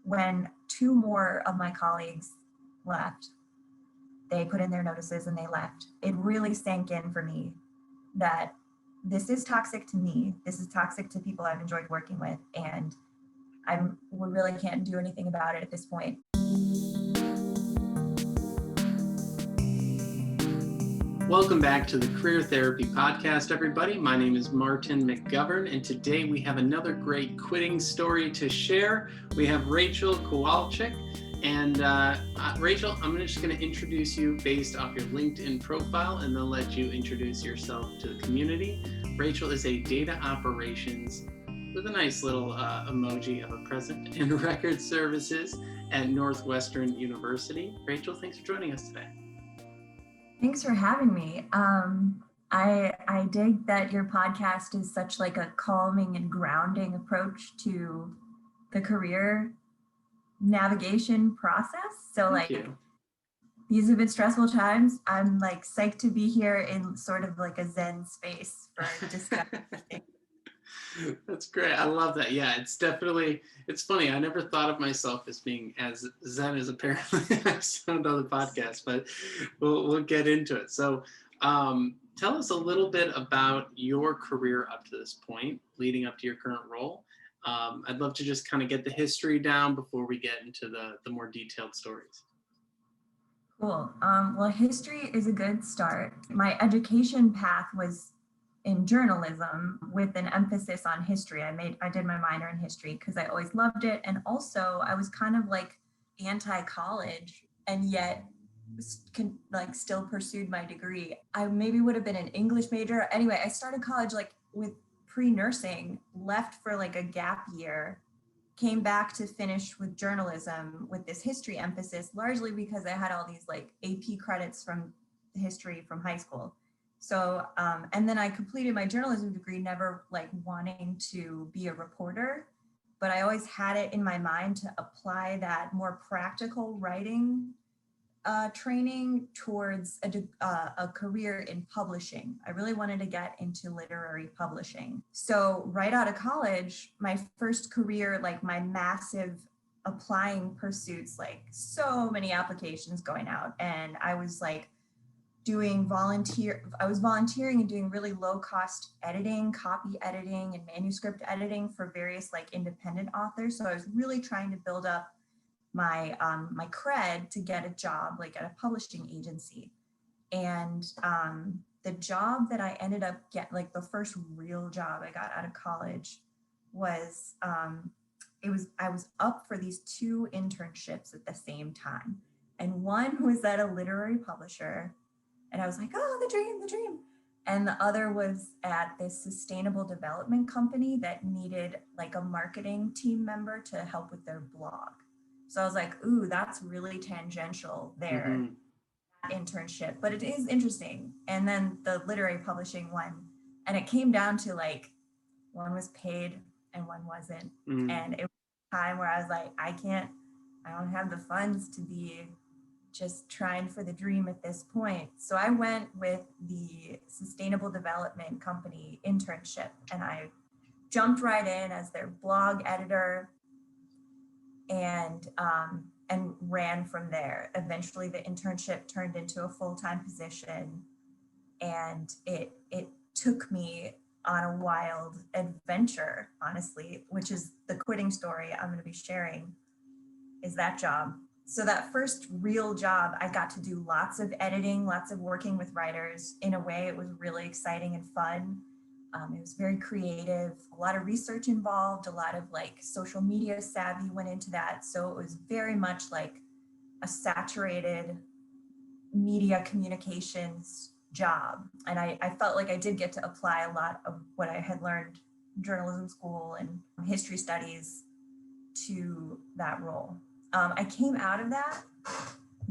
when two more of my colleagues left, they put in their notices and they left. It really sank in for me that this is toxic to me. This is toxic to people I've enjoyed working with. And we really can't do anything about it at this point. Welcome back to the Career Therapy Podcast, everybody. My name is Martin McGovern, and today we have another great quitting story to share. We have Rachel Kowalczyk. And Rachel, I'm just going to introduce you based off your LinkedIn profile and then let you introduce yourself to the community. Rachel is a data operations with a nice little emoji of a present in record services at Northwestern University. Rachel, thanks for joining us today. Thanks for having me. I dig that your podcast is such like a calming and grounding approach to the career navigation process. So Thank you. These have been stressful times. I'm like psyched to be here in sort of like a Zen space for discussion. That's great. I love that. Yeah, it's funny. I never thought of myself as being as Zen as apparently I sound on the podcast, but we'll get into it. So tell us a little bit about your career up to this point, leading up to your current role. I'd love to just kind of get the history down before we get into the more detailed stories. Cool. Well, history is a good start. My education path was in journalism with an emphasis on history. I did my minor in history because I always loved it. And also I was kind of like anti-college and yet still pursued my degree. I maybe would have been an English major. Anyway, I started college like with pre-nursing, left for like a gap year, came back to finish with journalism with this history emphasis, largely because I had all these like AP credits from history from high school. So, and then I completed my journalism degree, never like wanting to be a reporter, but I always had it in my mind to apply that more practical writing training towards a career in publishing. I really wanted to get into literary publishing. So right out of college, my first career, like my massive applying pursuits, like so many applications going out, and I was like I was volunteering and doing really low cost editing, copy editing and manuscript editing for various like independent authors. So I was really trying to build up my my cred to get a job like at a publishing agency. And the job that I ended up like the first real job I got out of college was I was up for these two internships at the same time. And one was at a literary publisher. And I was like, oh, the dream. And the other was at this sustainable development company that needed like a marketing team member to help with their blog. So I was like, ooh, that's really tangential there, internship, but it is interesting. And then the literary publishing one, and it came down to like, one was paid and one wasn't. And it was a time where I was like, I don't have the funds to be just trying for the dream at this point. So I went with the sustainable development company internship, and I jumped right in as their blog editor and ran from there. Eventually the internship turned into a full-time position, and it took me on a wild adventure, honestly, which is the quitting story I'm going to be sharing, is that job. So that first real job, I got to do lots of editing, lots of working with writers. In a way, it was really exciting and fun. It was very creative, a lot of research involved, a lot of like social media savvy went into that. So it was very much like a saturated media communications job. And I felt like I did get to apply a lot of what I had learned in journalism school and history studies to that role. I came out of that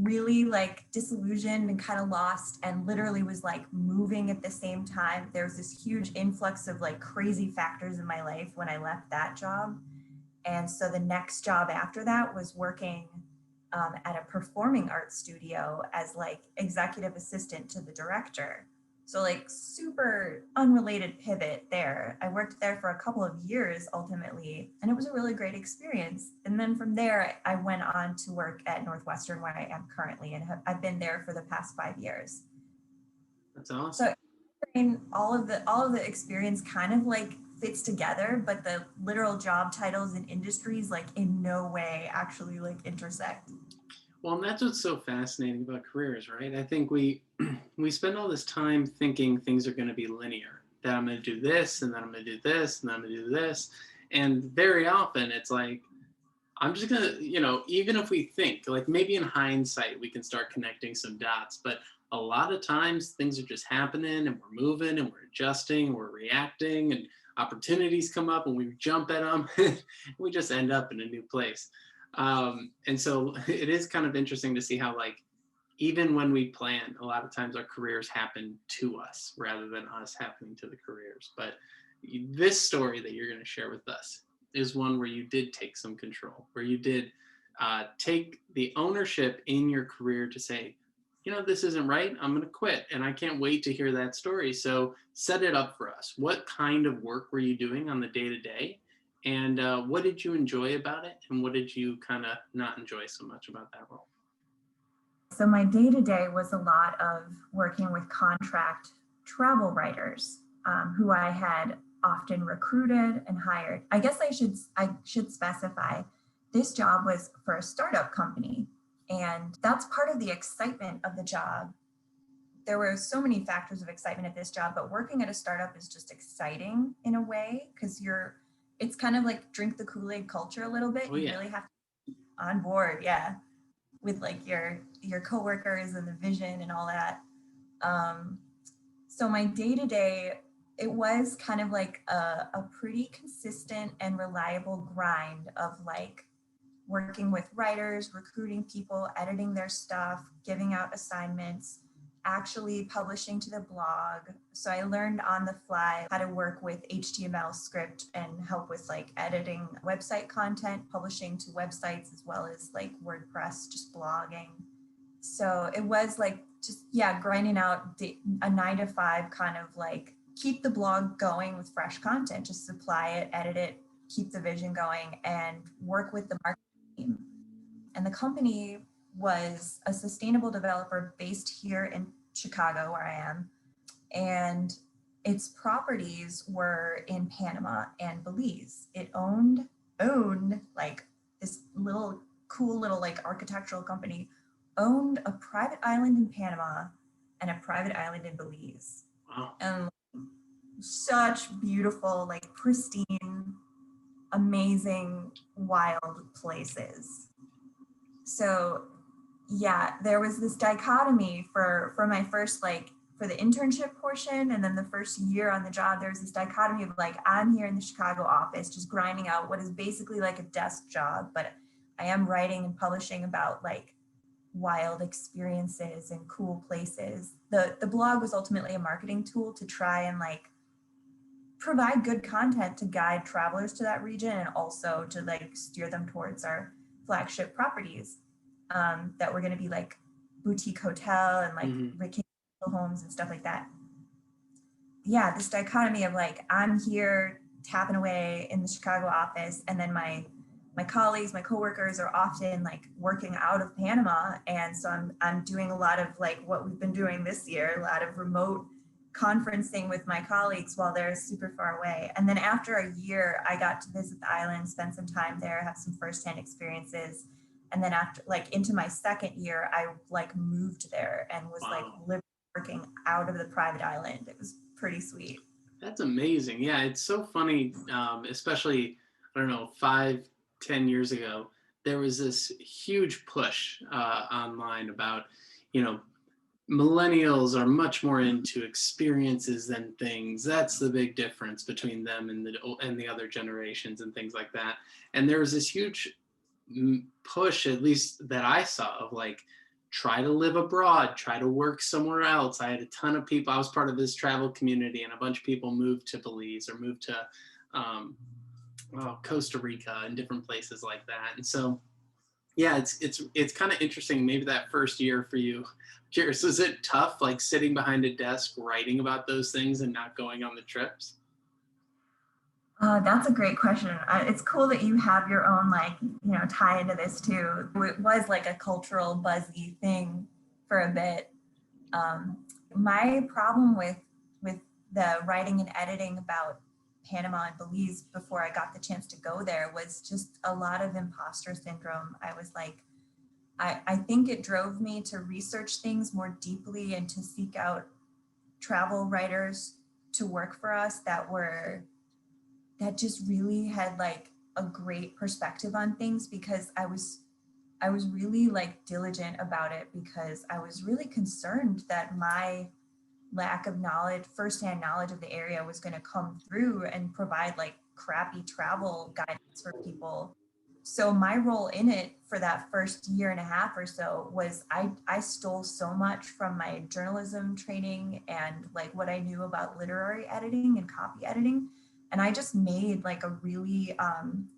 really like disillusioned and kind of lost, and literally was like moving at the same time. There was this huge influx of like crazy factors in my life when I left that job. And so the next job after that was working at a performing arts studio as like executive assistant to the director. So like super unrelated pivot there. I worked there for a couple of years ultimately, and it was a really great experience. And then from there, I went on to work at Northwestern where I am currently, and I've been there for the past 5 years. That's awesome. So all of the experience kind of like fits together, but the literal job titles and industries like in no way actually like intersect. Well, and that's what's so fascinating about careers, right? I think we we spend all this time thinking things are going to be linear. That I'm going to do this, and then I'm going to do this, and then I'm going to do this, and very often it's like I'm just gonna, even if we think, like maybe in hindsight, we can start connecting some dots, but a lot of times things are just happening and we're moving and we're adjusting, we're reacting, and opportunities come up and we jump at them. We just end up in a new place. And so it is kind of interesting to see how, like, even when we plan, a lot of times our careers happen to us rather than us happening to the careers. But this story that you're going to share with us is one where you did take some control, where you did take the ownership in your career to say, this isn't right. I'm going to quit. And I can't wait to hear that story. So set it up for us. What kind of work were you doing on the day to day? And what did you enjoy about it? And what did you kind of not enjoy so much about that role? So my day to day was a lot of working with contract travel writers who I had often recruited and hired. I guess I should specify this job was for a startup company, and that's part of the excitement of the job. There were so many factors of excitement at this job, but working at a startup is just exciting in a way because it's kind of like drink the Kool-Aid culture a little bit. Oh, You yeah. really have to be on board, yeah, with like your coworkers and the vision and all that. Um, so my day to day, it was kind of like a pretty consistent and reliable grind of like working with writers, recruiting people, editing their stuff, giving out assignments, actually publishing to the blog. So I learned on the fly how to work with HTML script and help with like editing website content, publishing to websites, as well as like WordPress, just blogging. So it was like just, yeah, grinding out a 9 to 5 kind of like keep the blog going with fresh content, just supply it, edit it, keep the vision going, and work with the marketing team. And the company was a sustainable developer based here in Chicago, where I am. And its properties were in Panama and Belize. It owned like this little cool little like architectural company owned a private island in Panama and a private island in Belize. Wow. And such beautiful, like pristine, amazing, wild places. So yeah, there was this dichotomy for my first like for the internship portion and then the first year on the job, there was this dichotomy of like I'm here in the Chicago office just grinding out what is basically like a desk job, but I am writing and publishing about like wild experiences and cool places. The blog was ultimately a marketing tool to try and like provide good content to guide travelers to that region and also to like steer them towards our flagship properties that were going to be like boutique hotel and like vacation homes and stuff like that. Yeah, this dichotomy of like I'm here tapping away in the Chicago office, and then my colleagues, my coworkers are often like working out of Panama, and so I'm doing a lot of like what we've been doing this year, a lot of remote conferencing with my colleagues while they're super far away. And then after a year, I got to visit the island, spend some time there, have some firsthand experiences. And then after like into my second year, I like moved there and was like living, working out of the private island. It was pretty sweet. That's amazing. Yeah, it's so funny, especially, I don't know, 5, 10 years ago, there was this huge push online about, you know, millennials are much more into experiences than things. That's the big difference between them and the other generations and things like that. And there was this huge push, at least that I saw, of like try to live abroad, try to work somewhere else. I had a ton of people. I was part of this travel community, and a bunch of people moved to Belize or moved to Costa Rica and different places like that. And so Yeah, it's kind of interesting. Maybe that first year for you. Curious, is it tough, like sitting behind a desk writing about those things and not going on the trips? That's a great question. It's cool that you have your own, like, tie into this too. It was like a cultural buzzy thing for a bit. Um, my problem with the writing and editing about Panama and Belize before I got the chance to go there was just a lot of imposter syndrome. I was like, I think it drove me to research things more deeply and to seek out travel writers to work for us that just really had like a great perspective on things, because I was really like diligent about it, because I was really concerned that my lack of knowledge, firsthand knowledge of the area, was going to come through and provide like crappy travel guidance for people. So my role in it for that first year and a half or so was I stole so much from my journalism training and like what I knew about literary editing and copy editing. And I just made like a really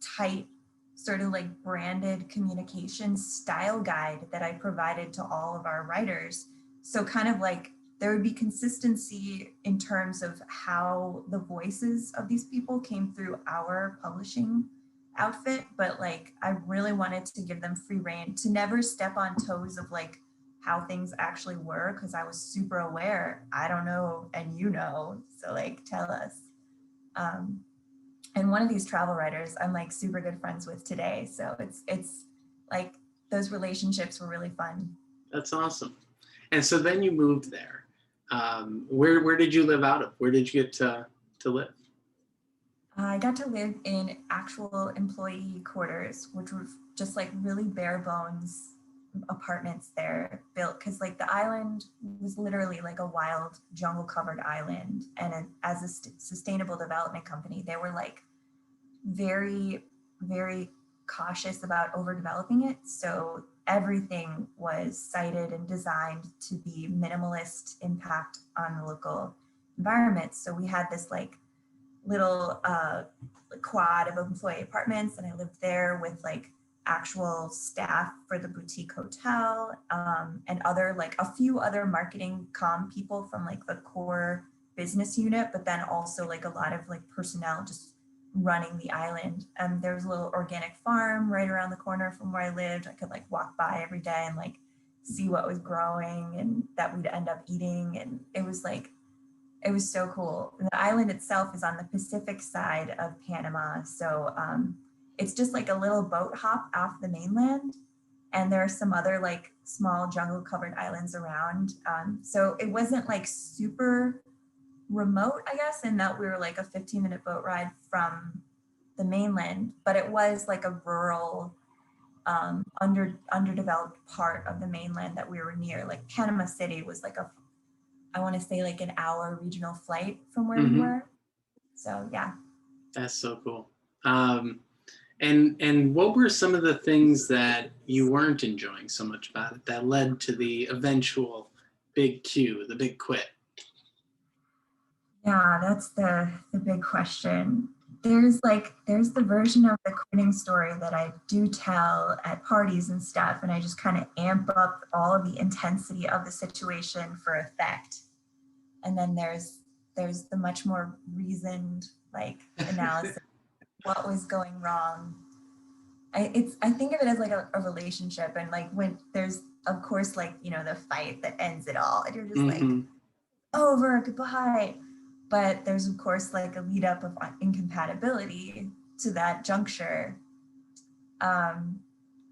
tight sort of like branded communication style guide that I provided to all of our writers. So kind of like there would be consistency in terms of how the voices of these people came through our publishing outfit, but like I really wanted to give them free reign to never step on toes of like how things actually were, because I was super aware. I don't know, and so like tell us. Um, and one of these travel writers I'm like super good friends with today, so it's like those relationships were really fun. That's awesome. And so then you moved there. Where did you live out of? Where did you get to live? I got to live in actual employee quarters, which was just like really bare bones apartments there built, because like the island was literally like a wild jungle covered island. And as a sustainable development company, they were like very, very cautious about overdeveloping it. So everything was cited and designed to be minimalist impact on the local environment. So we had this like little quad of employee apartments, and I lived there with like actual staff for the boutique hotel, and other like a few other marketing comm people from like the core business unit, but then also like a lot of like personnel just running the island. There was a little organic farm right around the corner from where I lived. I could like walk by every day and like see what was growing and that we'd end up eating. And it was so cool. The island itself is on the Pacific side of Panama. So it's just like a little boat hop off the mainland. And there are some other like small jungle covered islands around. So it wasn't like super remote, I guess, in that we were like a 15-minute boat ride from the mainland, but it was like a rural, underdeveloped part of the mainland that we were near. Like Panama City was like I want to say like an hour regional flight from where we were. So yeah. That's so cool. And what were some of the things that you weren't enjoying so much about it that led to the eventual big Q, the big quit? Yeah, that's the big question. There's the version of the quitting story that I do tell at parties and stuff, and I just kind of amp up all of the intensity of the situation for effect. And then there's the much more reasoned like analysis what was going wrong. I think of it as like a relationship, and like when there's of course like the fight that ends it all, and you're just like over, goodbye. But there's of course like a lead up of incompatibility to that juncture.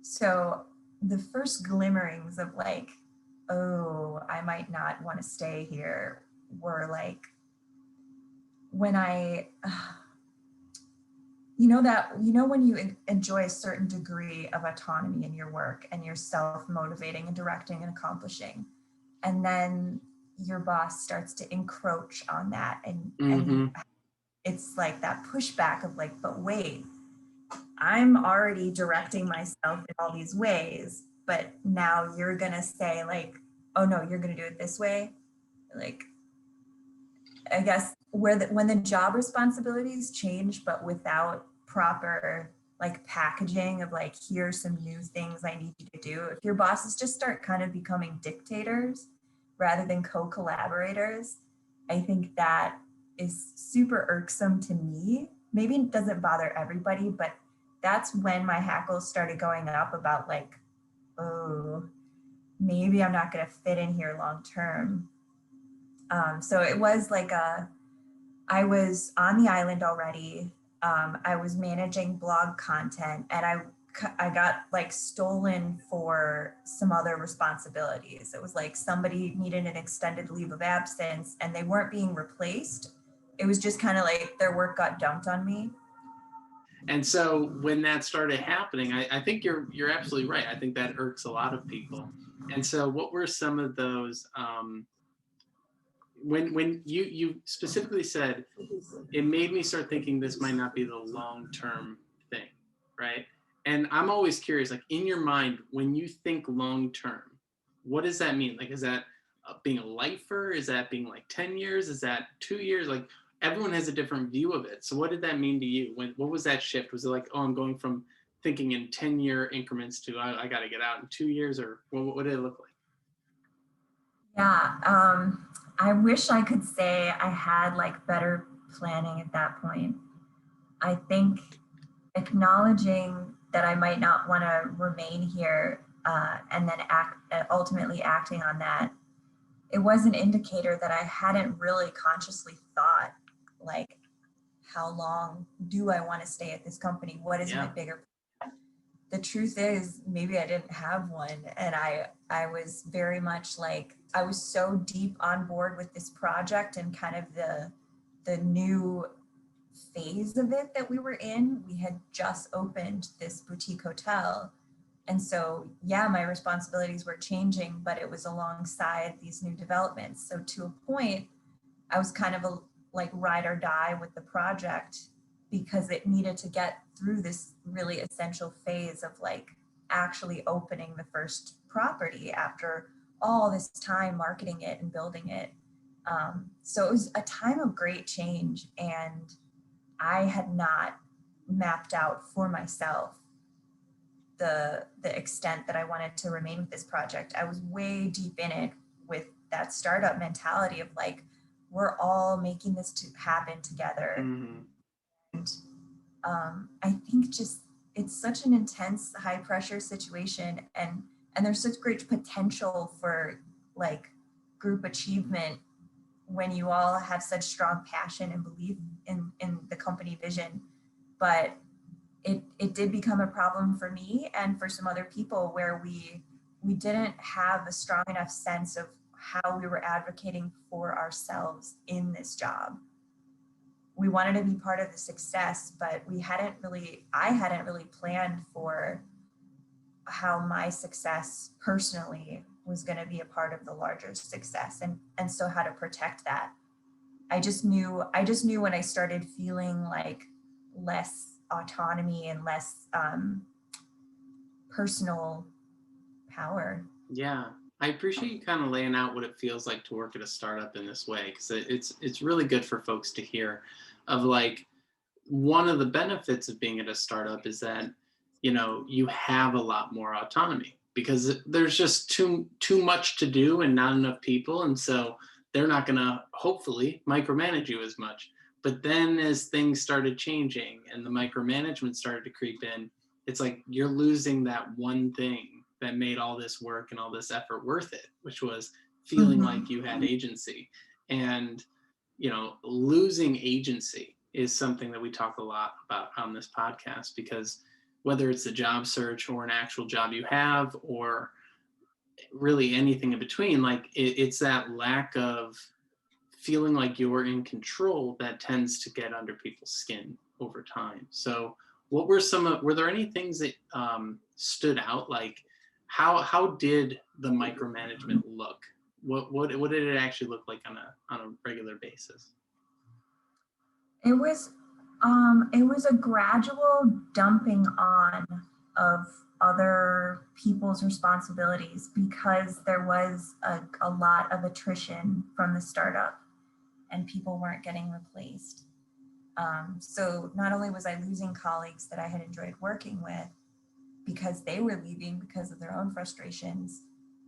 So the first glimmerings of like, oh, I might not want to stay here were like when when you enjoy a certain degree of autonomy in your work and you're self-motivating and directing and accomplishing, and then your boss starts to encroach on that, and it's like that pushback of like, but wait, I'm already directing myself in all these ways, but now you're gonna say like, oh no, you're gonna do it this way. Like, I guess when the job responsibilities change, but without proper like packaging of like, here's some new things I need you to do. If your bosses just start kind of becoming dictators rather than co-collaborators, I think that is super irksome to me. Maybe it doesn't bother everybody, but that's when my hackles started going up about like, oh, maybe I'm not going to fit in here long term. So it was like I was on the island already. I was managing blog content, and I got like stolen for some other responsibilities. It was like somebody needed an extended leave of absence and they weren't being replaced. It was just kind of like their work got dumped on me. And so when that started happening, I think you're absolutely right. I think that irks a lot of people. And so what were some of those when you specifically said it made me start thinking this might not be the long-term thing, right? And I'm always curious, like in your mind, when you think long-term, what does that mean? Like, is that being a lifer? Is that being like 10 years? Is that 2 years? Like everyone has a different view of it. So what did that mean to you? What was that shift? Was it like, oh, I'm going from thinking in 10-year increments to I got to get out in 2 years, or what did it look like? Yeah, I wish I could say I had like better planning at that point. I think acknowledging that I might not want to remain here and then ultimately acting on that, it was an indicator that I hadn't really consciously thought, like, how long do I want to stay at this company? What is my bigger plan? The truth is, maybe I didn't have one. And I was very much like, I was so deep on board with this project and kind of the new phase of it that we were in. We had just opened this boutique hotel. And so, yeah, my responsibilities were changing, but it was alongside these new developments. So to a point, I was kind of a like ride or die with the project because it needed to get through this really essential phase of like actually opening the first property after all this time marketing it and building it. So it was a time of great change, and I had not mapped out for myself the extent that I wanted to remain with this project. I was way deep in it with that startup mentality of like, we're all making this to happen together. Mm-hmm. And I think just it's such an intense, high pressure situation, and there's such great potential for like group achievement when you all have such strong passion and belief in the company vision. But it did become a problem for me and for some other people where we didn't have a strong enough sense of how we were advocating for ourselves in this job. We wanted to be part of the success, but I hadn't really planned for how my success personally was going to be a part of the larger success, and so how to protect that. I just knew when I started feeling like less autonomy and less personal power. Yeah, I appreciate you kind of laying out what it feels like to work at a startup in this way, because it's really good for folks to hear of like one of the benefits of being at a startup is that you have a lot more autonomy because there's just too much to do and not enough people, and so they're not going to hopefully micromanage you as much. But then as things started changing and the micromanagement started to creep in, it's like you're losing that one thing that made all this work and all this effort worth it, which was feeling like you had agency. And losing agency is something that we talk a lot about on this podcast, because whether it's a job search or an actual job you have or really anything in between, like it's that lack of feeling like you're in control that tends to get under people's skin over time. So what were there any things that stood out? Like how did the micromanagement look? What did it actually look like on a regular basis? It was a gradual dumping on of other people's responsibilities because there was a lot of attrition from the startup and people weren't getting replaced. So not only was I losing colleagues that I had enjoyed working with because they were leaving because of their own frustrations.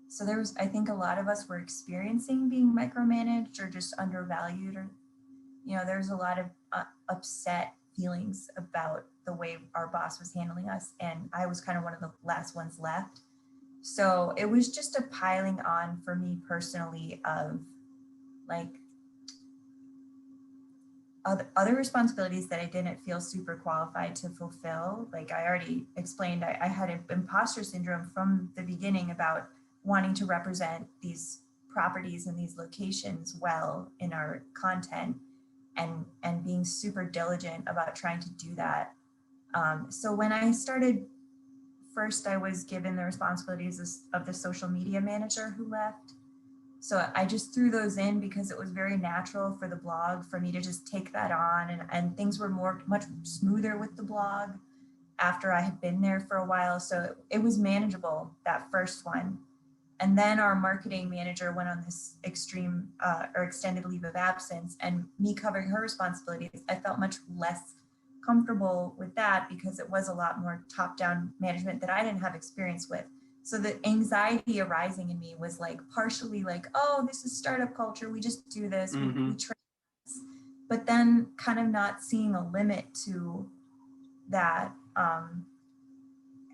So there was, I think a lot of us were experiencing being micromanaged or just undervalued, or, there's a lot of upset feelings about the way our boss was handling us. And I was kind of one of the last ones left. So it was just a piling on for me personally of like other responsibilities that I didn't feel super qualified to fulfill. Like I already explained, I had an imposter syndrome from the beginning about wanting to represent these properties and these locations well in our content, and being super diligent about trying to do that. So when I started, first I was given the responsibilities of the social media manager who left. So I just threw those in because it was very natural for the blog for me to just take that on, and things were much smoother with the blog after I had been there for a while. So it was manageable, that first one. And then our marketing manager went on this extreme or extended leave of absence, and me covering her responsibilities, I felt much less comfortable with that because it was a lot more top-down management that I didn't have experience with. So the anxiety arising in me was like partially like, oh, this is startup culture. We just do this. We train this. But then kind of not seeing a limit to that,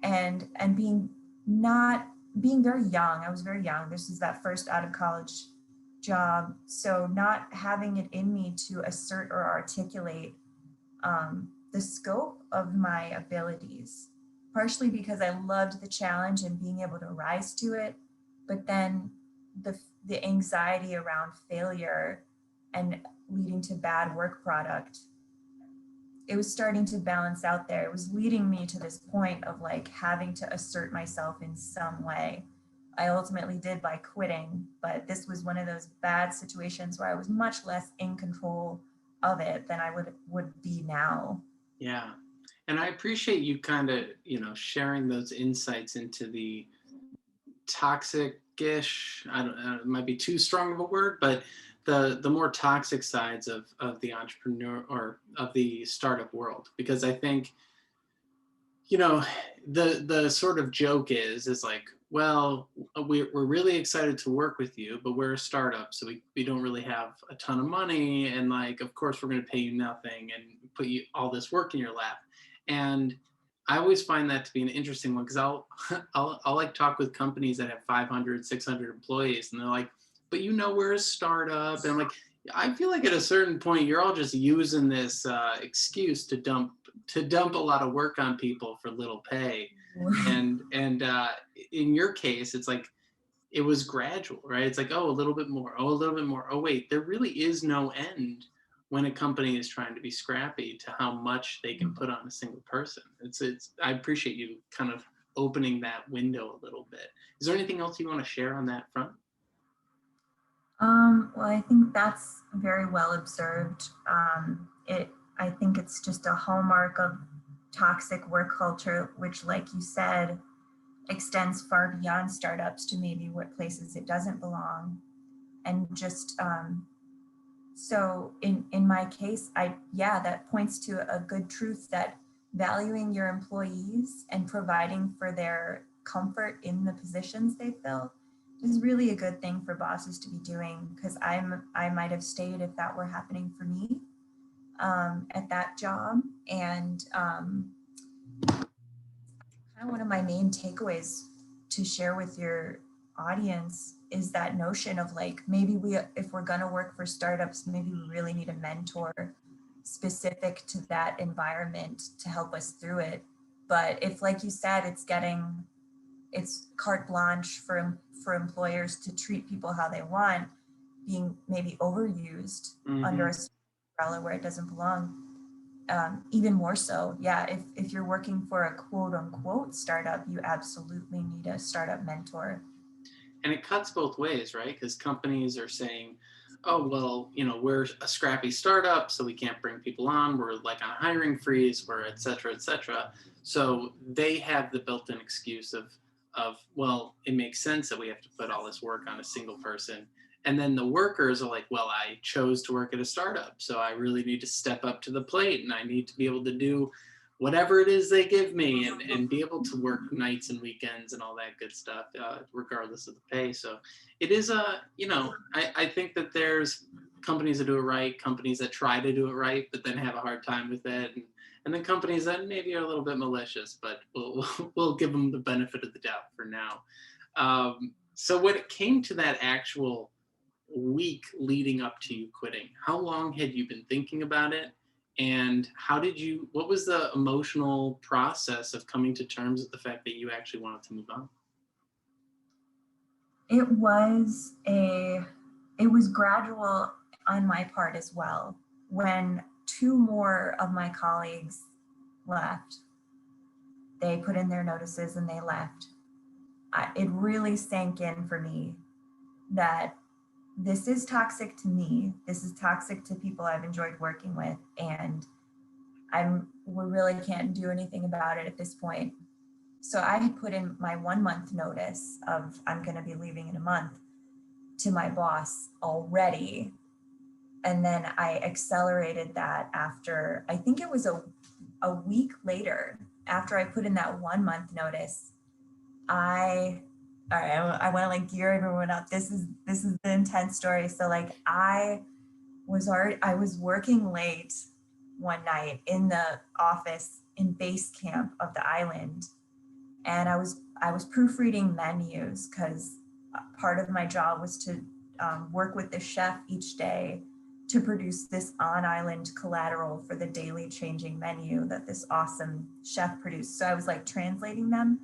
and being very young. I was very young. This is that first out of college job. So not having it in me to assert or articulate the scope of my abilities, partially because I loved the challenge and being able to rise to it, but then the anxiety around failure and leading to bad work product, it was starting to balance out there. It was leading me to this point of like having to assert myself in some way. I ultimately did by quitting, but this was one of those bad situations where I was much less in control of it than I would be now. Yeah. And I appreciate you kind of, sharing those insights into the toxic-ish, I don't know, it might be too strong of a word, but the more toxic sides of the entrepreneur or of the startup world. Because I think, the sort of joke is like, well, we're really excited to work with you, but we're a startup, so we don't really have a ton of money, and like, of course we're going to pay you nothing and put you all this work in your lap. And I always find that to be an interesting one, because I'll like talk with companies that have 500, 600 employees, and they're like, but we're a startup. And I'm like, I feel like at a certain point, you're all just using this excuse to dump a lot of work on people for little pay. And in your case, it's like, it was gradual, right? It's like, oh, a little bit more, oh, a little bit more. Oh, wait, there really is no end when a company is trying to be scrappy to how much they can put on a single person. I appreciate you kind of opening that window a little bit. Is there anything else you want to share on that front? Well, I think that's very well observed. I think it's just a hallmark of toxic work culture, which, like you said, extends far beyond startups to maybe what places it doesn't belong. And just so in my case, that points to a good truth that valuing your employees and providing for their comfort in the positions they fill is really a good thing for bosses to be doing, because I might have stayed if that were happening for me at that job. And kind of one of my main takeaways to share with your audience is that notion of like, maybe if we're going to work for startups, maybe we really need a mentor specific to that environment to help us through it. But if, like you said, it's carte blanche for employers to treat people how they want, being maybe overused under a umbrella where it doesn't belong, even more so. Yeah, if you're working for a quote unquote startup, you absolutely need a startup mentor. And it cuts both ways, right? Because companies are saying, oh, well, we're a scrappy startup, so we can't bring people on. We're like on a hiring freeze, we're et cetera, et cetera. So they have the built-in excuse of, well, it makes sense that we have to put all this work on a single person. And then the workers are like, well, I chose to work at a startup, so I really need to step up to the plate, and I need to be able to do whatever it is they give me, and be able to work nights and weekends and all that good stuff, regardless of the pay. So it is I think that there's companies that do it right, companies that try to do it right, but then have a hard time with it. And then companies that maybe are a little bit malicious, but we'll give them the benefit of the doubt for now. So when it came to that actual week leading up to you quitting, how long had you been thinking about it? And what was the emotional process of coming to terms with the fact that you actually wanted to move on? It was gradual on my part as well. When two more of my colleagues left, they put in their notices and they left. It really sank in for me that this is toxic to me. This is toxic to people I've enjoyed working with, and we really can't do anything about it at this point. So I had put in my 1 month notice of I'm going to be leaving in a month to my boss already. And then I accelerated that after, I think it was a week later, after I put in that 1 month notice, I want to like gear everyone up. This is the intense story. So like I was working late one night in the office in base camp of the island, and I was proofreading menus because part of my job was to work with the chef each day to produce this on-island collateral for the daily changing menu that this awesome chef produced. So I was like translating them.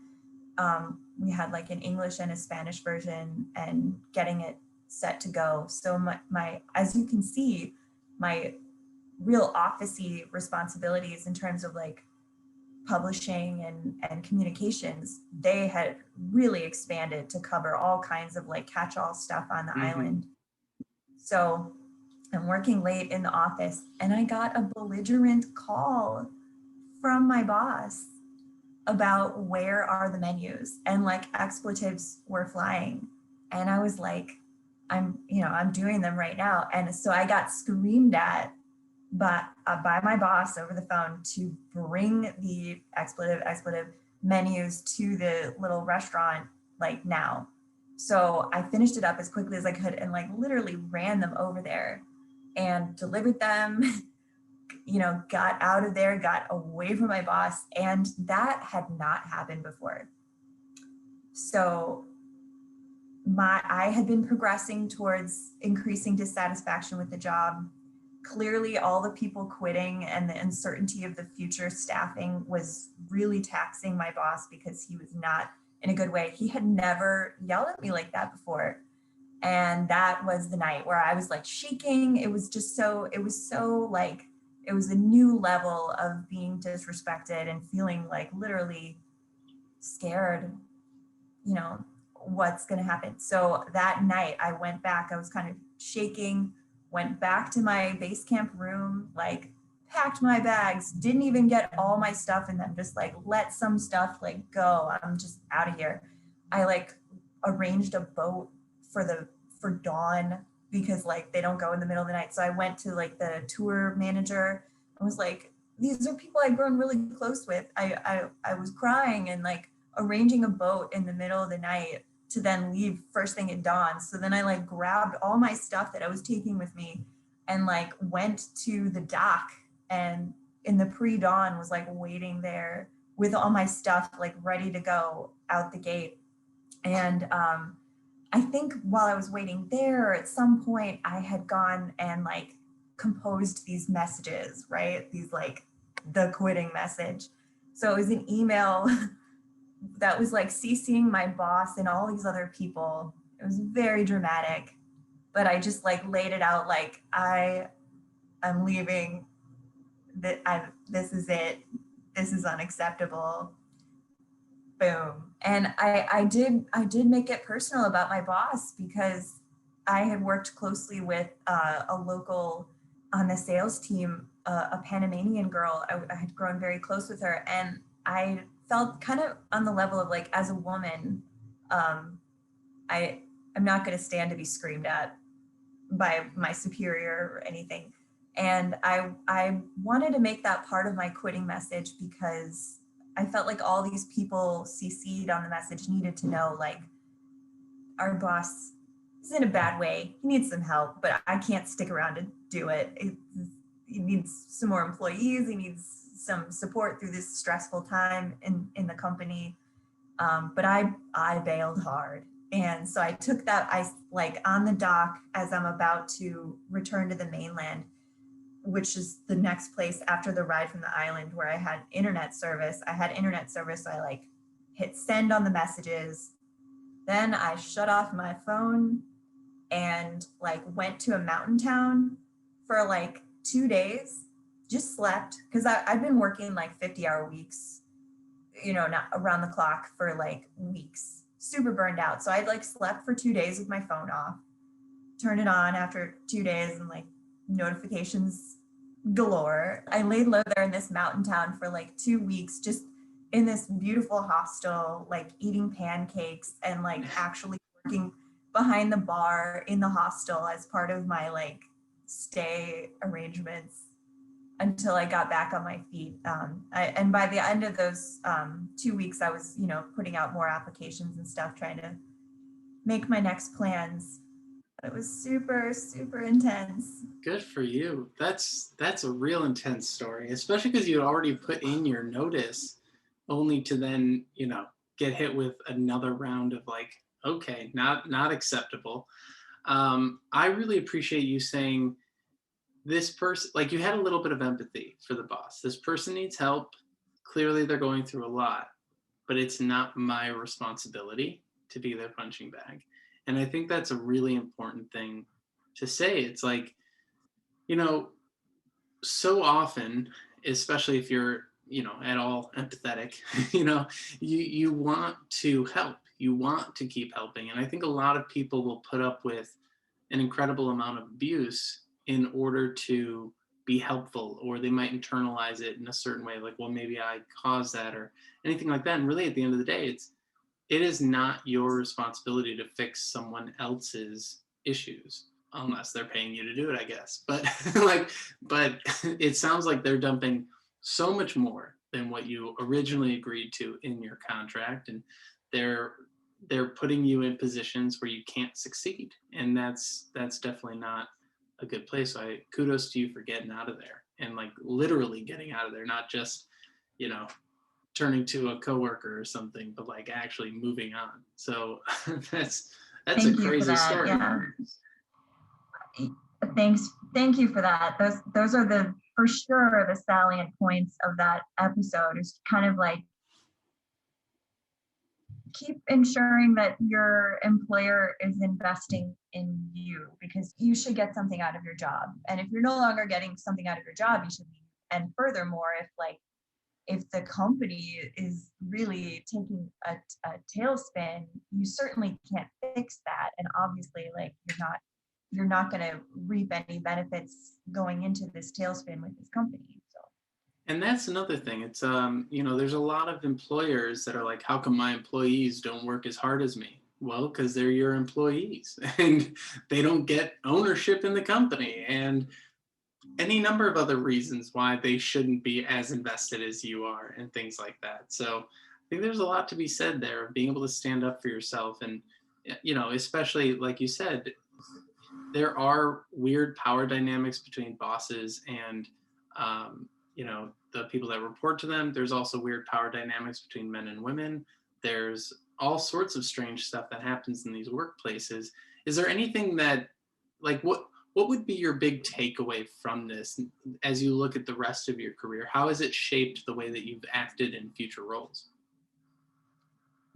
We had like an English and a Spanish version and getting it set to go. So my as you can see, my real office-y responsibilities in terms of like publishing and communications, they had really expanded to cover all kinds of like catch-all stuff on the island. So I'm working late in the office and I got a belligerent call from my boss about where are the menus, and like expletives were flying. And I was like, I'm doing them right now. And so I got screamed at by my boss over the phone to bring the expletive menus to the little restaurant like now. So I finished it up as quickly as I could and like literally ran them over there and delivered them, got out of there, got away from my boss. And that had not happened before. So I had been progressing towards increasing dissatisfaction with the job. Clearly, all the people quitting and the uncertainty of the future staffing was really taxing my boss because he was not in a good way. He had never yelled at me like that before. And that was the night where I was like shaking. It was a new level of being disrespected and feeling like literally scared, what's going to happen. So that night I went back, I was kind of shaking, went back to my base camp room, like packed my bags, didn't even get all my stuff in them, just like let some stuff like go. I'm just out of here. I like arranged a boat for dawn because like they don't go in the middle of the night. So I went to like the tour manager and was like, these are people I've grown really close with. I was crying and like arranging a boat in the middle of the night to then leave first thing at dawn. So then I like grabbed all my stuff that I was taking with me and like went to the dock, and in the pre-dawn was like waiting there with all my stuff like ready to go out the gate. And I think while I was waiting there, at some point I had gone and like composed these messages, right? These like the quitting message. So it was an email that was like CCing my boss and all these other people. It was very dramatic, but I just like laid it out like I'm leaving. This is it. This is unacceptable. Boom. And I did make it personal about my boss because I had worked closely with a local on the sales team, a Panamanian girl. I had grown very close with her, and I felt kind of on the level of like, as a woman, I'm not going to stand to be screamed at. by my superior or anything. And I wanted to make that part of my quitting message because I felt like all these people CC'd on the message needed to know, like, our boss is in a bad way. He needs some help, but I can't stick around to do it. He needs some more employees. He needs some support through this stressful time in the company. But I bailed hard. And so I took that, I like on the dock as I'm about to return to the mainland, which is the next place after the ride from the island where I had internet service. I had internet service. So I like hit send on the messages. Then I shut off my phone and like went to a mountain town for like 2 days, just slept because I've been working like 50-hour weeks, not around the clock for like weeks, super burned out. So I like slept for 2 days with my phone off, turned it on after 2 days and like notifications galore. I laid low there in this mountain town for like 2 weeks, just in this beautiful hostel, like eating pancakes and like actually working behind the bar in the hostel as part of my like stay arrangements until I got back on my feet. And by the end of those 2 weeks, I was, putting out more applications and stuff, trying to make my next plans. It was super, super intense. Good for you. That's a real intense story, especially because you already put in your notice, only to then, get hit with another round of like, okay, not acceptable. I really appreciate you saying this person, like you had a little bit of empathy for the boss. This person needs help. Clearly they're going through a lot, but it's not my responsibility to be their punching bag. And I think that's a really important thing to say. It's like, so often, especially if you're, at all empathetic, you want to help, you want to keep helping. And I think a lot of people will put up with an incredible amount of abuse in order to be helpful, or they might internalize it in a certain way, like, well, maybe I caused that or anything like that. And really at the end of the day, it is not your responsibility to fix someone else's issues unless they're paying you to do it, I guess. But but it sounds like they're dumping so much more than what you originally agreed to in your contract, and they're putting you in positions where you can't succeed, and that's definitely not a good place. So kudos to you for getting out of there, and like literally getting out of there, not just turning to a coworker or something, but like actually moving on. So that's Thank a you for crazy that. story. Yeah. Thank you for that. Those are for sure the salient points of that episode, is kind of like keep ensuring that your employer is investing in you, because you should get something out of your job. And if you're no longer getting something out of your job, you should leave. And furthermore, if the company is really taking a tailspin, you certainly can't fix that. And obviously, like, you're not going to reap any benefits going into this tailspin with this company. So. And that's another thing. It's there's a lot of employers that are like, how come my employees don't work as hard as me? Well, because they're your employees and they don't get ownership in the company, and any number of other reasons why they shouldn't be as invested as you are, and things like that. So I think there's a lot to be said there of being able to stand up for yourself. And, especially like you said, there are weird power dynamics between bosses and, the people that report to them. There's also weird power dynamics between men and women. There's all sorts of strange stuff that happens in these workplaces. Is there anything that, like, what would be your big takeaway from this as you look at the rest of your career? How has it shaped the way that you've acted in future roles?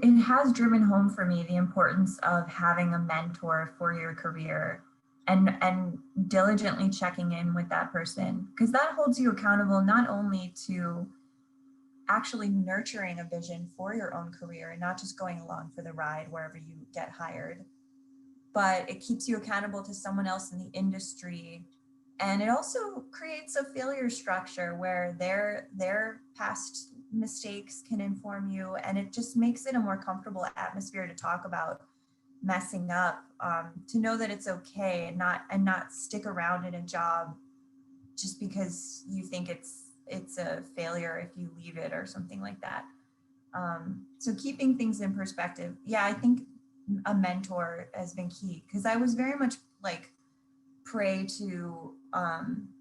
It has driven home for me the importance of having a mentor for your career, and diligently checking in with that person, because that holds you accountable not only to actually nurturing a vision for your own career and not just going along for the ride wherever you get hired, but it keeps you accountable to someone else in the industry. And it also creates a failure structure where their past mistakes can inform you, and it just makes it a more comfortable atmosphere to talk about messing up, to know that it's okay and not stick around in a job just because you think it's a failure if you leave it or something like that. So keeping things in perspective. Yeah, I think a mentor has been key because I was very much like prey to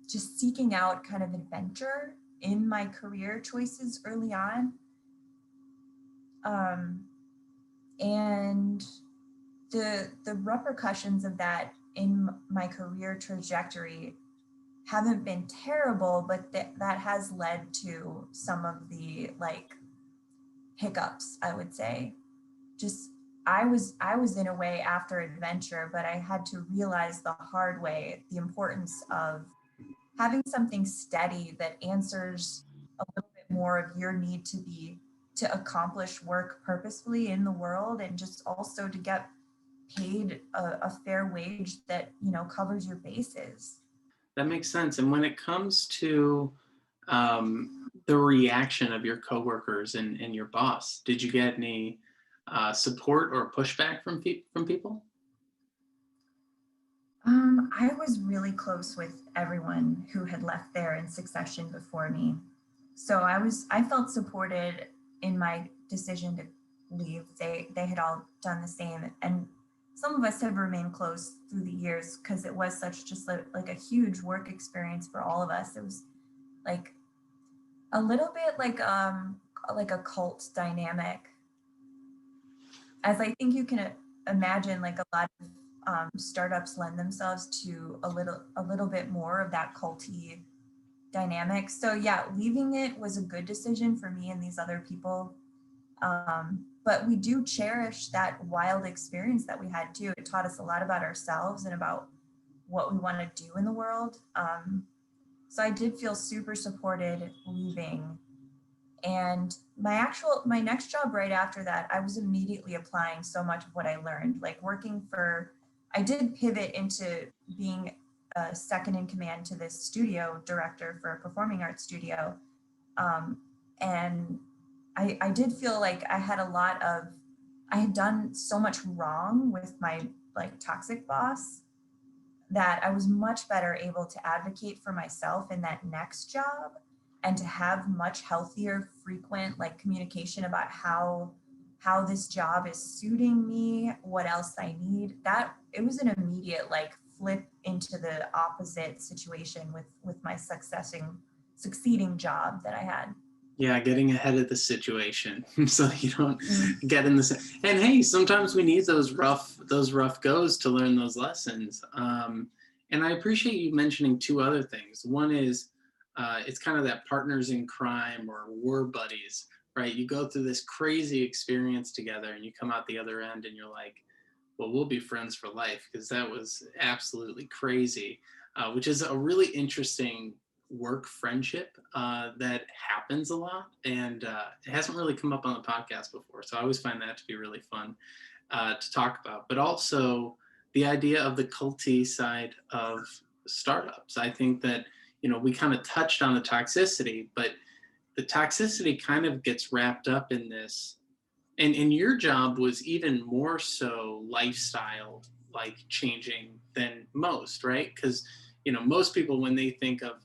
just seeking out kind of adventure in my career choices early on. Um, and the repercussions of that in my career trajectory haven't been terrible, but that has led to some of the like hiccups, I would say. Just I was in a way after adventure, but I had to realize the hard way the importance of having something steady that answers a little bit more of your need to accomplish work purposefully in the world, and just also to get paid a fair wage that covers your bases. That makes sense. And when it comes to the reaction of your coworkers and your boss, did you get any support or pushback from people? I was really close with everyone who had left there in succession before me. So I felt supported in my decision to leave. They had all done the same. And some of us have remained close through the years because it was such just like a huge work experience for all of us. It was like a little bit like a cult dynamic, as I think you can imagine. Like a lot of startups lend themselves to a little bit more of that culty dynamic. So yeah, leaving it was a good decision for me and these other people. But we do cherish that wild experience that we had too. It taught us a lot about ourselves and about what we want to do in the world. So I did feel super supported leaving. And my next job right after that, I was immediately applying so much of what I learned, like I did pivot into being a second in command to this studio director for a performing arts studio. And I did feel like I had done so much wrong with my like toxic boss that I was much better able to advocate for myself in that next job and to have much healthier, frequent like communication about how this job is suiting me, what else I need. That it was an immediate like flip into the opposite situation with my succeeding job that I had. Yeah, getting ahead of the situation so you don't Mm. get in the. And hey, sometimes we need those rough goes to learn those lessons. And I appreciate you mentioning two other things. One is it's kind of that partners in crime or war buddies, right? You go through this crazy experience together and you come out the other end and you're like, well, we'll be friends for life because that was absolutely crazy, which is a really interesting work friendship that happens a lot. And it hasn't really come up on the podcast before. So I always find that to be really fun to talk about. But also the idea of the culty side of startups. I think that, we kind of touched on the toxicity, but the toxicity kind of gets wrapped up in this, and your job was even more so lifestyle like changing than most, right? Because most people, when they think of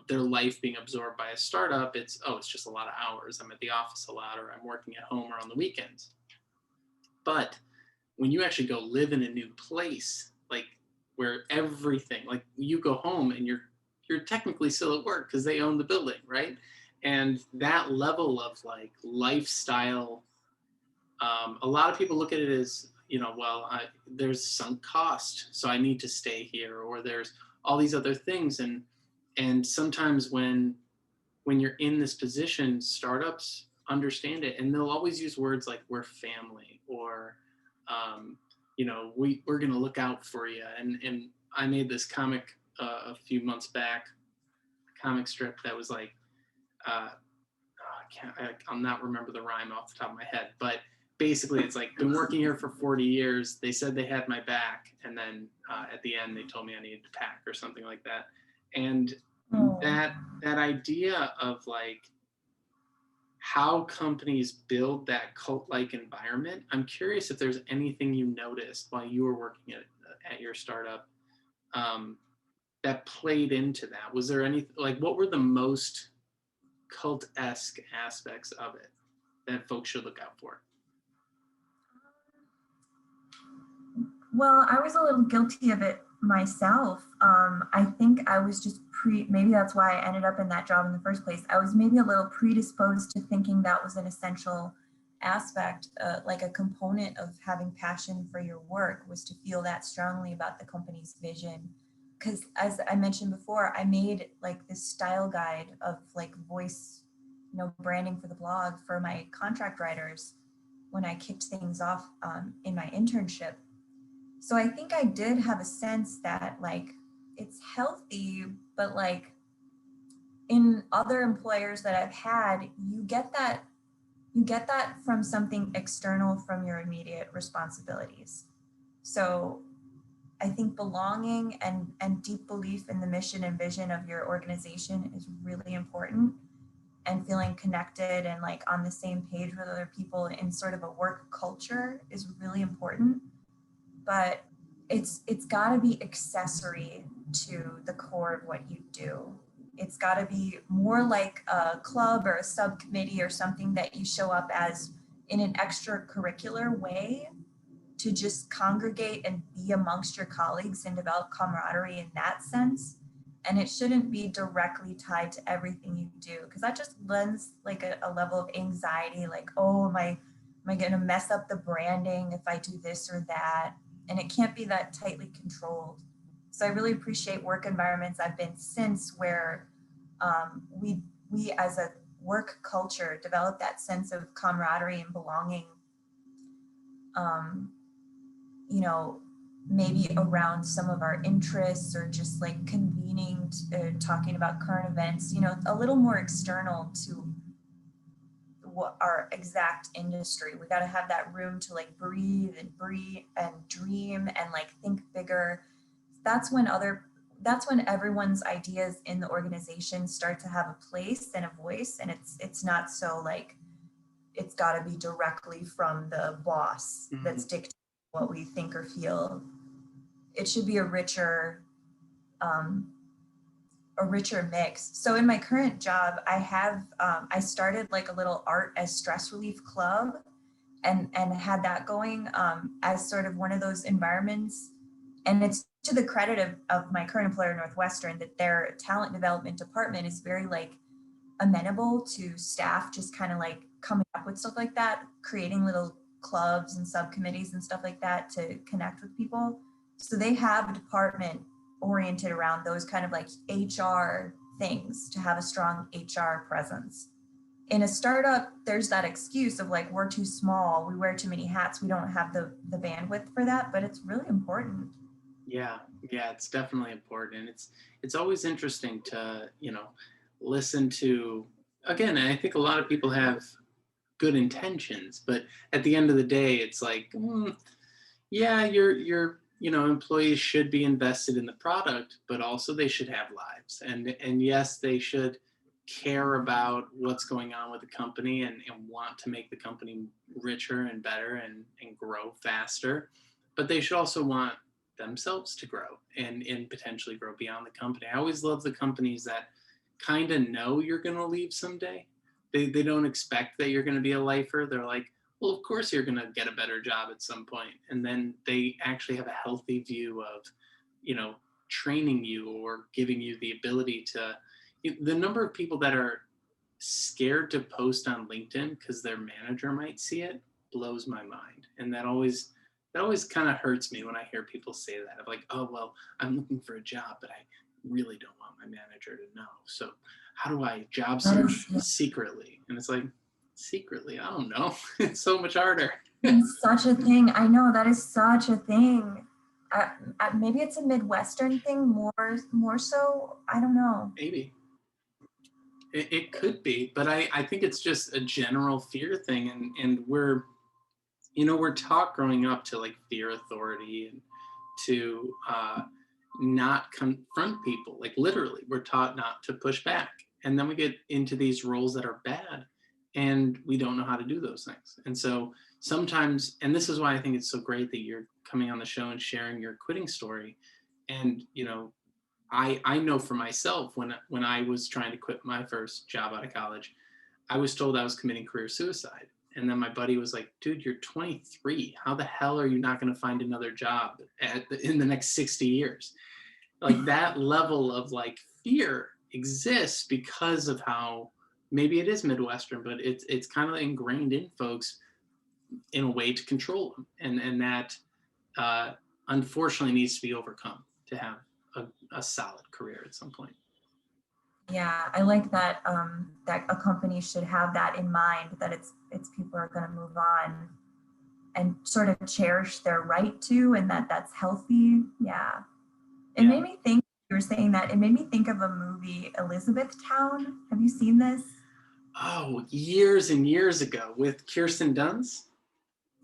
their life being absorbed by a startup, it's just a lot of hours, I'm at the office a lot, or I'm working at home or on the weekends. But when you actually go live in a new place, like where everything, like you go home and you're technically still at work because they own the building, right? And that level of like lifestyle, a lot of people look at it as, well, there's sunk cost, so I need to stay here, or there's all these other things. And sometimes when you're in this position, startups understand it, and they'll always use words like we're family, or we're going to look out for you. And I made this comic a few months back, a comic strip that was like, I'll not remember the rhyme off the top of my head, but basically it's like, been working here for 40 years. They said they had my back. And then at the end, they told me I needed to pack or something like that. And Oh. that idea of like how companies build that cult-like environment. I'm curious if there's anything you noticed while you were working at your startup um, that played into that. Was there any, like, what were the most cult-esque aspects of it that folks should look out for? Well, I was a little guilty of it myself. I think I was just maybe that's why I ended up in that job in the first place. I was maybe a little predisposed to thinking that was an essential aspect, like a component of having passion for your work was to feel that strongly about the company's vision. Because as I mentioned before, I made like this style guide of like voice, branding for the blog for my contract writers when I kicked things off in my internship. So I think I did have a sense that like it's healthy, but like in other employers that I've had, you get that from something external from your immediate responsibilities. So I think belonging and deep belief in the mission and vision of your organization is really important, and feeling connected and like on the same page with other people in sort of a work culture is really important. But it's got to be accessory to the core of what you do. It's got to be more like a club or a subcommittee or something that you show up as in an extracurricular way to just congregate and be amongst your colleagues and develop camaraderie in that sense. And it shouldn't be directly tied to everything you do, because that just lends like a level of anxiety, like, oh, am I going to mess up the branding if I do this or that? And it can't be that tightly controlled. So I really appreciate work environments I've been since where we as a work culture develop that sense of camaraderie and belonging, um, maybe around some of our interests or just like convening, talking about current events, a little more external to what our exact industry. We got to have that room to like breathe and dream and like think bigger. That's when everyone's ideas in the organization start to have a place and a voice, and it's not so like it's got to be directly from the boss that's dictating what we think or feel. It should be a richer mix. So in my current job, I started like a little art as stress relief club, and had that going as sort of one of those environments. And it's to the credit of my current employer, Northwestern, that their talent development department is very like amenable to staff just kind of like coming up with stuff like that, creating little clubs and subcommittees and stuff like that to connect with people. So they have a department oriented around those kind of like HR things to have a strong HR presence. In a startup, there's that excuse of like, we're too small, we wear too many hats, we don't have the bandwidth for that, but it's really important. Yeah, it's definitely important. And it's always interesting to, listen to, again, I think a lot of people have good intentions, but at the end of the day, it's like, yeah, your employees should be invested in the product, but also they should have lives. And yes, they should care about what's going on with the company and want to make the company richer and better and grow faster. But they should also want themselves to grow and potentially grow beyond the company. I always love the companies that kind of know you're going to leave someday. They don't expect that you're going to be a lifer. They're like, well, of course you're going to get a better job at some point. And then they actually have a healthy view of, training you or giving you the ability to, the number of people that are scared to post on LinkedIn because their manager might see it blows my mind. And that always kind of hurts me when I hear people say that. I'm like, oh, well, I'm looking for a job, but I really don't want my manager to know. So how do I job search secretly? And it's like, secretly, I don't know. It's so much harder. It's such a thing. I know that is such a thing. Maybe it's a Midwestern thing more so. I don't know. Maybe. It could be, but I think it's just a general fear thing. And we're taught growing up to like fear authority and to not confront people. Like literally, we're taught not to push back. And then we get into these roles that are bad. and we don't know how to do those things. And so sometimes, and this is why I think it's so great that you're coming on the show and sharing your quitting story. And, you know, I know for myself, when I was trying to quit my first job out of college, I was told I was committing career suicide. And then my buddy was like, dude, you're 23. How the hell are you not going to find another job in the next 60 years? Like, that level of like fear exists because of how maybe it is Midwestern, but it's kind of ingrained in folks in a way to control them. And that unfortunately needs to be overcome to have a solid career at some point. Yeah, I like that that a company should have that in mind, that it's people are going to move on and sort of cherish their right to, and that's healthy. Yeah. It made me think, you were saying that, it made me think of a movie, Elizabethtown. Have you seen this? Oh, years and years ago with Kirsten Dunst?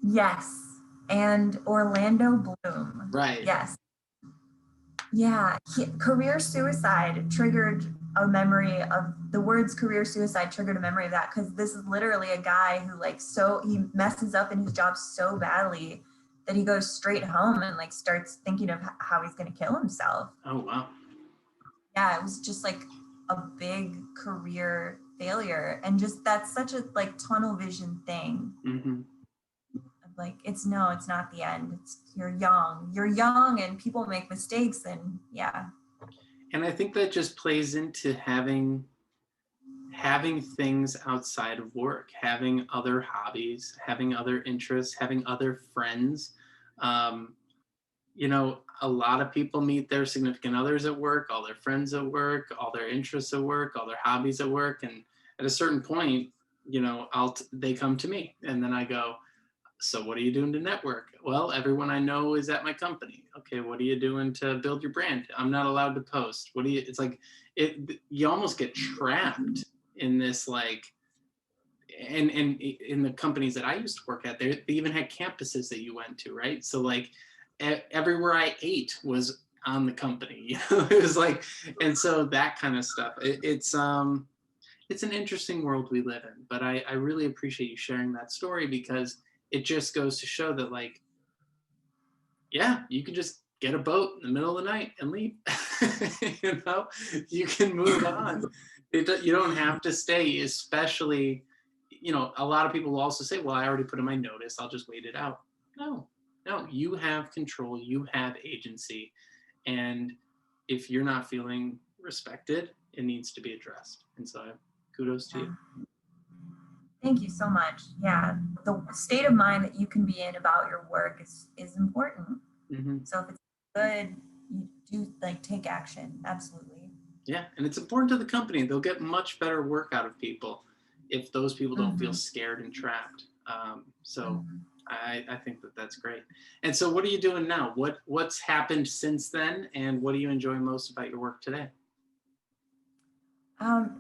Yes. And Orlando Bloom. Right. Yes. Yeah. Career suicide triggered a memory of the words career suicide, triggered a memory of that, because this is literally a guy who he messes up in his job so badly that he goes straight home and like starts thinking of how he's going to kill himself. Oh, wow. Yeah, it was just like a big career failure, and just that's such a like tunnel vision thing. Mm-hmm. Like it's not the end. You're young and people make mistakes, and yeah. And I think that just plays into having things outside of work, having other hobbies, having other interests, having other friends. You know, a lot of people meet their significant others at work, all their friends at work, all their interests at work, all their hobbies at work. And at a certain point, you know, they come to me, and then I go, so what are you doing to network? Well, everyone I know is at my company. Okay, what are you doing to build your brand? I'm not allowed to post. It's like, you almost get trapped in this, like, and in the companies that I used to work at, they even had campuses that you went to, right? So like everywhere I ate was on the company, you know. It was like, and so that kind of stuff. It's an interesting world we live in, but I really appreciate you sharing that story, because it just goes to show that, like, yeah, you can just get a boat in the middle of the night and leave. You know, you can move on. You don't have to stay, especially, you know, a lot of people will also say, well, I already put in my notice, I'll just wait it out. No, you have control, you have agency. And if you're not feeling respected, it needs to be addressed. And so kudos to you. Thank you so much. Yeah, the state of mind that you can be in about your work is important. Mm-hmm. So if it's good, you do like take action. Absolutely. Yeah, and it's important to the company. They'll get much better work out of people if those people don't feel scared and trapped. I think that's great. And so what are you doing now? What's happened since then, and what do you enjoy most about your work today?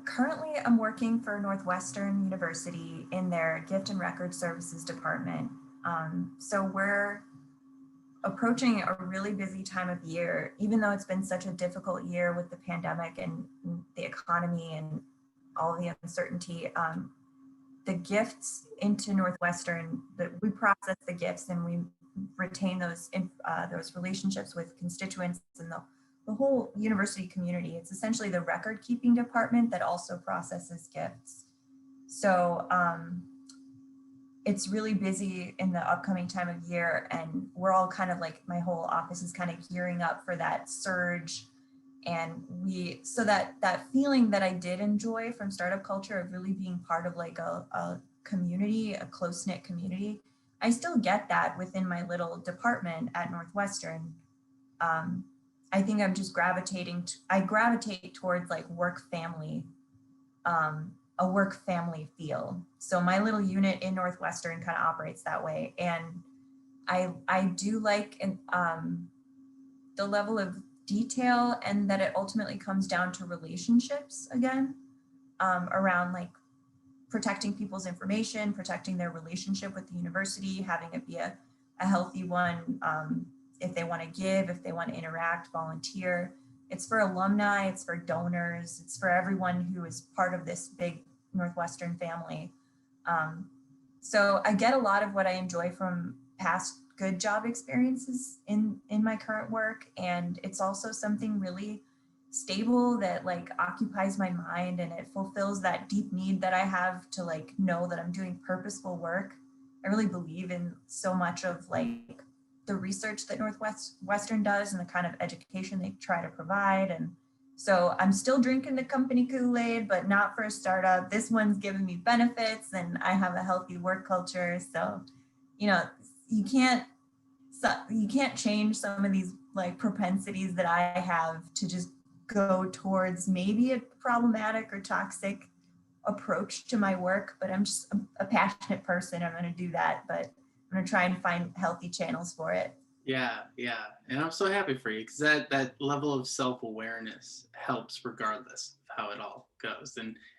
Currently, I'm working for Northwestern University in their Gift and Record Services department. So we're approaching a really busy time of year, even though it's been such a difficult year with the pandemic and the economy and all the uncertainty. The gifts into Northwestern, that we process the gifts and we retain those relationships with constituents and the whole university community. It's essentially the record keeping department that also processes gifts. So it's really busy in the upcoming time of year, and we're all kind of like, my whole office is kind of gearing up for that surge. And so that feeling that I did enjoy from startup culture of really being part of like a community, a close-knit community, I still get that within my little department at Northwestern. I think I'm just I gravitate towards like work family, a work family feel. So my little unit in Northwestern kind of operates that way. And I do like the level of detail, and that it ultimately comes down to relationships again, around like protecting people's information, protecting their relationship with the university, having it be a healthy one. If they want to give, if they want to interact, volunteer. It's for alumni, it's for donors, it's for everyone who is part of this big Northwestern family. So I get a lot of what I enjoy from past good job experiences in my current work, and it's also something really stable that like occupies my mind, and it fulfills that deep need that I have to like know that I'm doing purposeful work. I really believe in so much of like the research that Northwestern does and the kind of education they try to provide. And so I'm still drinking the company Kool-Aid, but not for a startup. This one's giving me benefits and I have a healthy work culture. So, you know, you can't change some of these like propensities that I have to just go towards maybe a problematic or toxic approach to my work, but I'm just a passionate person. I'm going to do that, but I'm going to try and find healthy channels for it. Yeah, yeah. And I'm so happy for you because that level of self-awareness helps regardless of how it all goes.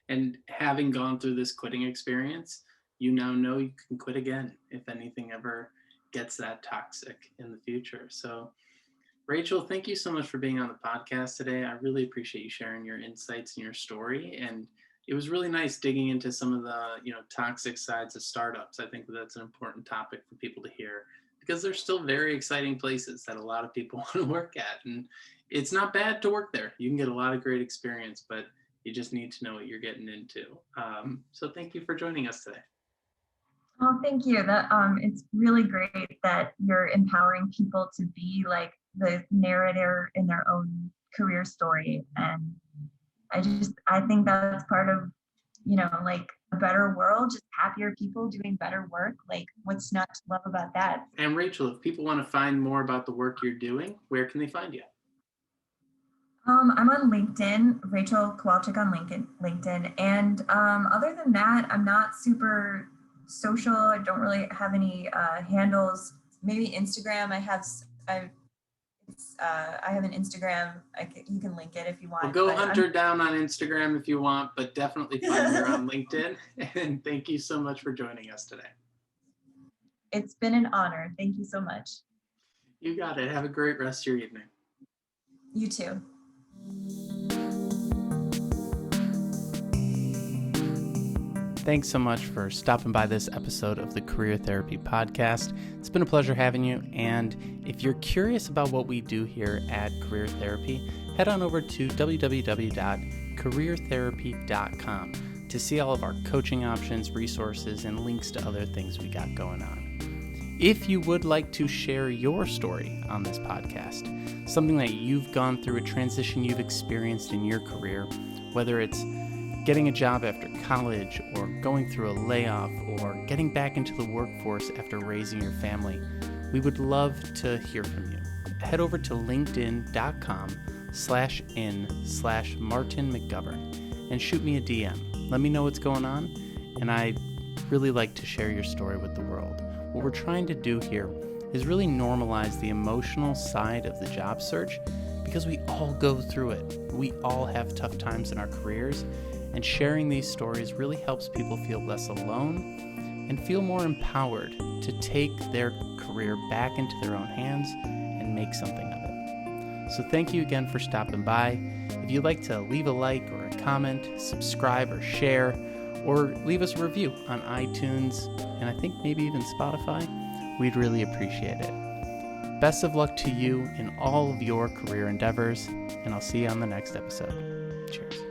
And having gone through this quitting experience, you now know you can quit again if anything ever gets that toxic in the future. So Rachel, thank you so much for being on the podcast today. I really appreciate you sharing your insights and your story. And it was really nice digging into some of the, toxic sides of startups. I think that's an important topic for people to hear because they're still very exciting places that a lot of people want to work at. And it's not bad to work there. You can get a lot of great experience, but you just need to know what you're getting into. So thank you for joining us today. Oh, thank you. That it's really great that you're empowering people to be like the narrator in their own career story. And I think that's part of, like a better world, just happier people doing better work. Like what's not to love about that? And Rachel, if people want to find more about the work you're doing, where can they find you? I'm on LinkedIn, Rachel Kowalczyk on LinkedIn. And other than that, I'm not super social. I don't really have any handles. Maybe Instagram. I have an Instagram. You can link it if you want. Well, go hunt her down on Instagram if you want, but definitely find her on LinkedIn. And thank you so much for joining us today. It's been an honor. Thank you so much. You got it. Have a great rest of your evening. You too. Thanks so much for stopping by this episode of the Career Therapy Podcast. It's been a pleasure having you. And if you're curious about what we do here at Career Therapy, head on over to www.careertherapy.com to see all of our coaching options, resources, and links to other things we got going on. If you would like to share your story on this podcast, something that you've gone through, a transition you've experienced in your career, whether it's getting a job after college or going through a layoff or getting back into the workforce after raising your family, we would love to hear from you. Head over to linkedin.com/in/Martin McGovern and shoot me a DM. Let me know what's going on, and I'd really like to share your story with the world. What we're trying to do here is really normalize the emotional side of the job search because we all go through it. We all have tough times in our careers, and sharing these stories really helps people feel less alone and feel more empowered to take their career back into their own hands and make something of it. So thank you again for stopping by. If you'd like to leave a like or a comment, subscribe or share, or leave us a review on iTunes and I think maybe even Spotify, we'd really appreciate it. Best of luck to you in all of your career endeavors, and I'll see you on the next episode. Cheers.